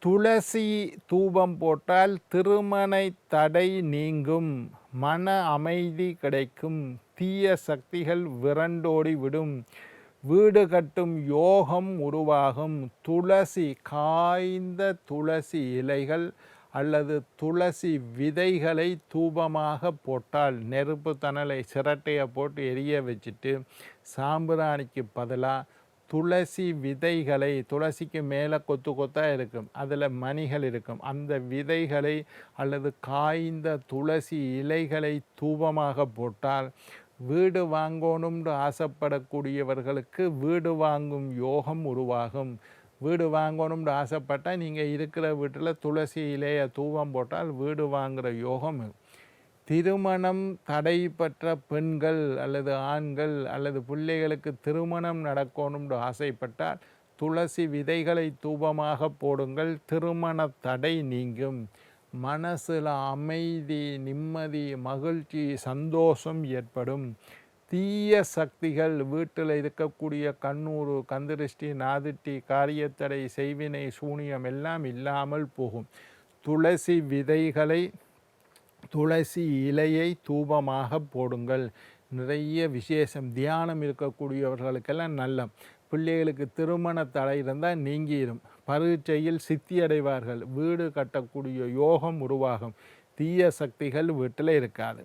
துளசி தூபம் போட்டால் திருமண தடை நீங்கும், மன அமைதி கிடைக்கும், தீய சக்திகள் விரண்டோடி விடும், வீடு கட்டும் யோகம் உருவாகும். துளசி காய்ந்த துளசி இலைகள் அல்லது துளசி விதைகளை தூபமாக போட்டால், நெருப்பு தணலை சிரட்டையை போட்டு எரிய வச்சுட்டு சாம்பிராணிக்கு பதிலாக துளசி விதைகளை, துளசிக்கு மேலே கொத்து கொத்தாக இருக்கும், அதில் மணிகள் இருக்கும், அந்த விதைகளை அல்லது காய்ந்த துளசி இலைகளை தூபமாக போட்டால் வீடு வாங்கணும்னு ஆசைப்படக்கூடியவர்களுக்கு வீடு வாங்கும் யோகம் உருவாகும். வீடு வாங்கணும்னு ஆசைப்பட்டால் நீங்கள் இருக்கிற வீட்டில் துளசி இலையை தூபம் போட்டால் வீடு வாங்குகிற யோகம். திருமணம் தடைப்பட்ட பெண்கள் அல்லது ஆண்கள் அல்லது பிள்ளைகளுக்கு திருமணம் நடக்கணும்னு ஆசைப்பட்டால் துளசி விதைகளை தூபமாக போடுங்கள், திருமண தடை நீங்கும். மனசில் அமைதி, நிம்மதி, மகிழ்ச்சி, சந்தோஷம் ஏற்படும். தீய சக்திகள் வீட்டில் இருக்கக்கூடிய கண்ணூறு, கந்திருஷ்டி, நாதிட்டி, காரியத்தடை, செய்வினை, சூனியம் எல்லாம் இல்லாமல் போகும். துளசி விதைகளை, துளசி இலையை தூபமாக போடுங்கள். நிறைய விசேஷம். தியானம் இருக்கக்கூடியவர்களுக்கெல்லாம் நல்ல. பிள்ளைகளுக்கு திருமண தடை இருந்தால் நீங்கிடும். பரீட்சையில் சித்தி அடைவார்கள். வீடு கட்டக்கூடிய யோகம் உருவாகும். தீய சக்திகள் வீட்டில் இருக்காது.